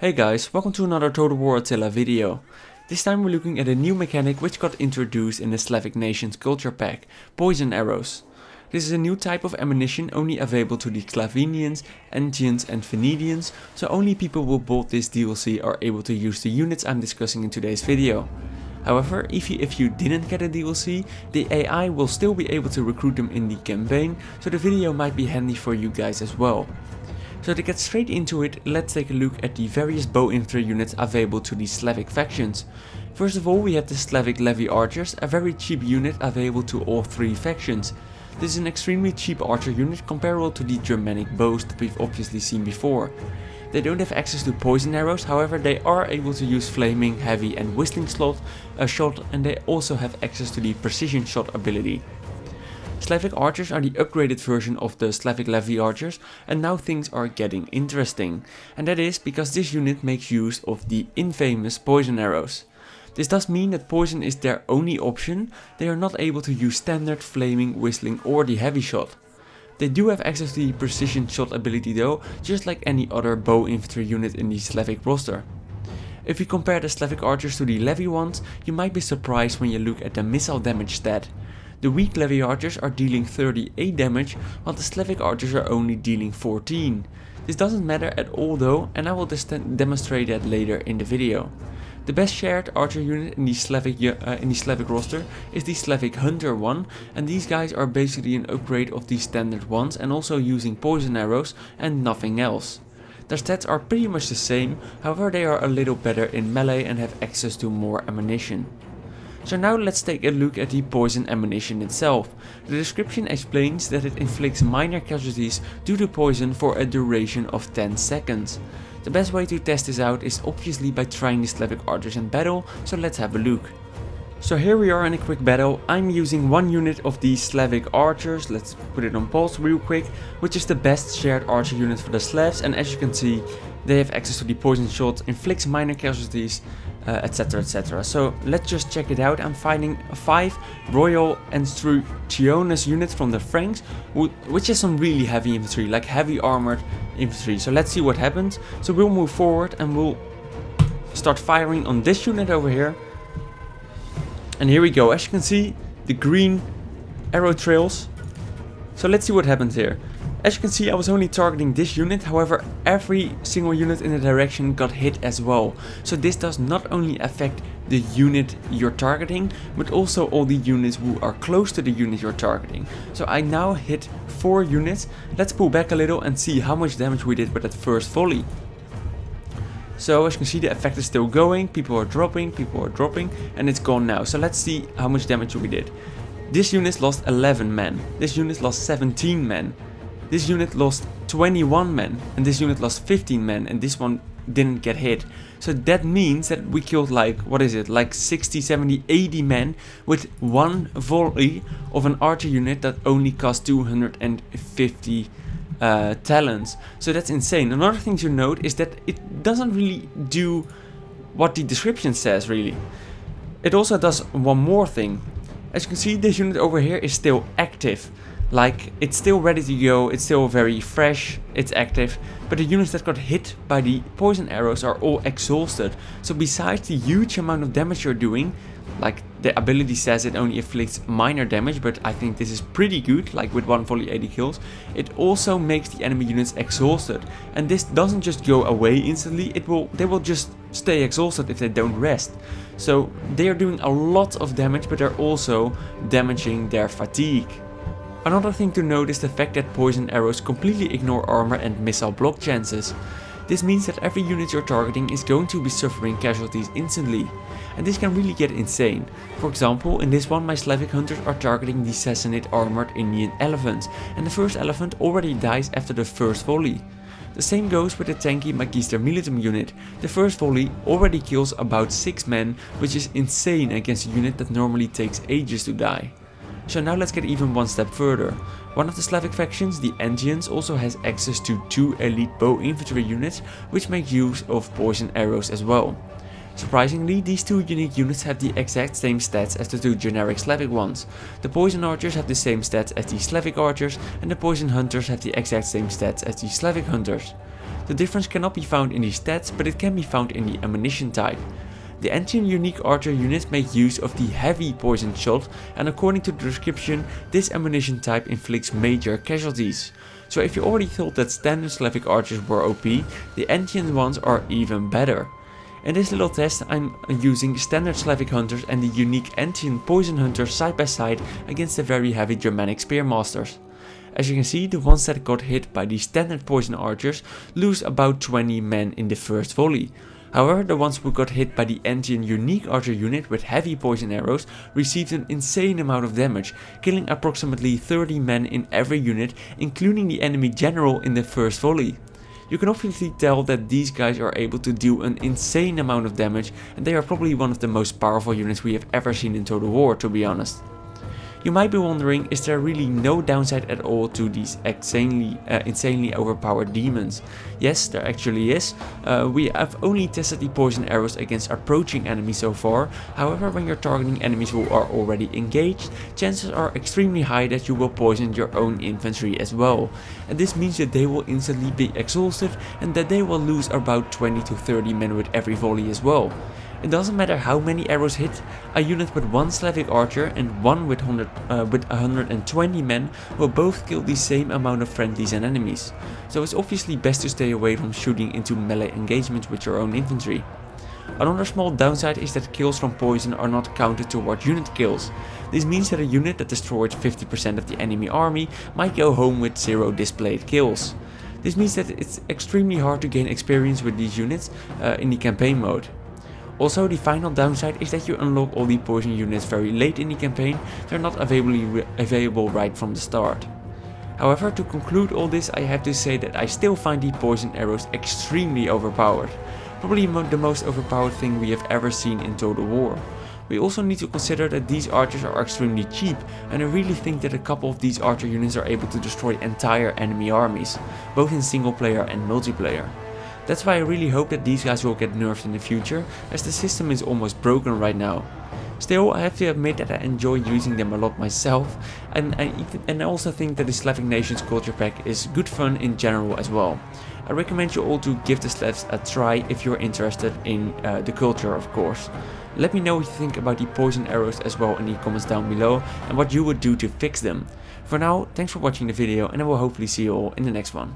Hey guys, welcome to another Total War Attila video. This time we're looking at a new mechanic which got introduced in the Slavic Nations Culture Pack, poison arrows. This is a new type of ammunition only available to the Slavenians, Anteans and Venetians, so only people who bought this DLC are able to use the units I'm discussing in today's video. However, if you didn't get a DLC, the AI will still be able to recruit them in the campaign, so the video might be handy for you guys as well. So to get straight into it, let's take a look at the various bow infantry units available to the Slavic factions. First of all, we have the Slavic Levy archers, a very cheap unit available to all three factions. This is an extremely cheap archer unit comparable to the Germanic bows that we've obviously seen before. They don't have access to poison arrows, however they are able to use flaming, heavy and whistling shot, and they also have access to the precision shot ability. Slavic archers are the upgraded version of the Slavic Levy archers, and now things are getting interesting. And that is because this unit makes use of the infamous poison arrows. This does mean that poison is their only option. They are not able to use standard, flaming, whistling or the heavy shot. They do have access to the precision shot ability though, just like any other bow infantry unit in the Slavic roster. If we compare the Slavic archers to the Levy ones, you might be surprised when you look at the missile damage stat. The weak Levy archers are dealing 38 damage, while the Slavic archers are only dealing 14. This doesn't matter at all though, and I will demonstrate that later in the video. The best shared archer unit in the Slavic roster is the Slavic Hunter one, and these guys are basically an upgrade of the standard ones and also using poison arrows and nothing else. Their stats are pretty much the same, however they are a little better in melee and have access to more ammunition. So now let's take a look at the poison ammunition itself. The description explains that it inflicts minor casualties due to poison for a duration of 10 seconds. The best way to test this out is obviously by trying the Slavic archers in battle, so let's have a look. So here we are in a quick battle. I'm using one unit of the Slavic archers, let's put it on pause real quick, which is the best shared archer unit for the Slavs, and as you can see they have access to the poison shot, inflicts minor casualties, etc, etc. So let's just check it out. I'm fighting 5 Royal Instructiones units from the Franks, which is some really heavy infantry, like heavy armored infantry. So let's see what happens. So we'll move forward and we'll start firing on this unit over here. And here we go. As you can see, the green arrow trails. So let's see what happens here. As you can see, I was only targeting this unit, however every single unit in the direction got hit as well. So this does not only affect the unit you're targeting, but also all the units who are close to the unit you're targeting. So I now hit 4 units. Let's pull back a little and see how much damage we did with that first volley. So as you can see, the effect is still going, people are dropping, and it's gone now. So let's see how much damage we did. This unit lost 11 men, this unit lost 17 men. This unit lost 21 men, and this unit lost 15 men, and this one didn't get hit. So that means that we killed like, what is it, like 60, 70, 80 men with one volley of an archer unit that only cost 250 talents. So that's insane. Another thing to note is that it doesn't really do what the description says really. It also does one more thing. As you can see, this unit over here is still active. Like, it's still ready to go, it's still very fresh, it's active, but the units that got hit by the poison arrows are all exhausted. So besides the huge amount of damage you're doing, like the ability says it only inflicts minor damage, but I think this is pretty good, like with one volley 80 kills, it also makes the enemy units exhausted. And this doesn't just go away instantly, they will just stay exhausted if they don't rest. So they are doing a lot of damage, but they're also damaging their fatigue. Another thing to note is the fact that poison arrows completely ignore armor and missile block chances. This means that every unit you're targeting is going to be suffering casualties instantly. And this can really get insane. For example, in this one my Slavic hunters are targeting the Sassanid armored Indian elephants, and the first elephant already dies after the first volley. The same goes with the tanky Magister Militum unit. The first volley already kills about 6 men, which is insane against a unit that normally takes ages to die. So now let's get even one step further. One of the Slavic factions, the Anteans, also has access to 2 elite bow infantry units, which make use of poison arrows as well. Surprisingly, these 2 unique units have the exact same stats as the 2 generic Slavic ones. The poison archers have the same stats as the Slavic archers, and the poison hunters have the exact same stats as the Slavic hunters. The difference cannot be found in the stats, but it can be found in the ammunition type. The Antean unique archer units make use of the heavy poison shot, and according to the description, this ammunition type inflicts major casualties. So if you already thought that standard Slavic archers were OP, the Antean ones are even better. In this little test I'm using standard Slavic hunters and the unique Antean poison hunters side by side against the very heavy Germanic spearmasters. As you can see, the ones that got hit by the standard poison archers lose about 20 men in the first volley. However, the ones who got hit by the Antean unique archer unit with heavy poison arrows received an insane amount of damage, killing approximately 30 men in every unit, including the enemy general in the first volley. You can obviously tell that these guys are able to do an insane amount of damage, and they are probably one of the most powerful units we have ever seen in Total War, to be honest. You might be wondering, is there really no downside at all to these insanely overpowered demons? Yes, there actually is. We have only tested the poison arrows against approaching enemies so far. However, when you're targeting enemies who are already engaged, chances are extremely high that you will poison your own infantry as well. And this means that they will instantly be exhausted and that they will lose about 20 to 30 men with every volley as well. It doesn't matter how many arrows hit, a unit with one Slavic archer and one with 120 men will both kill the same amount of friendlies and enemies. So it's obviously best to stay away from shooting into melee engagements with your own infantry. Another small downside is that kills from poison are not counted towards unit kills. This means that a unit that destroyed 50% of the enemy army might go home with 0 displayed kills. This means that it's extremely hard to gain experience with these units in the campaign mode. Also, the final downside is that you unlock all the poison units very late in the campaign, they're not available right from the start. However, to conclude all this, I have to say that I still find the poison arrows extremely overpowered. Probably the most overpowered thing we have ever seen in Total War. We also need to consider that these archers are extremely cheap, and I really think that a couple of these archer units are able to destroy entire enemy armies, both in single player and multiplayer. That's why I really hope that these guys will get nerfed in the future, as the system is almost broken right now. Still, I have to admit that I enjoy using them a lot myself, and I also think that the Slavic Nations Culture Pack is good fun in general as well. I recommend you all to give the Slavs a try if you're interested in the culture, of course. Let me know what you think about the poison arrows as well in the comments down below, and what you would do to fix them. For now, thanks for watching the video, and I will hopefully see you all in the next one.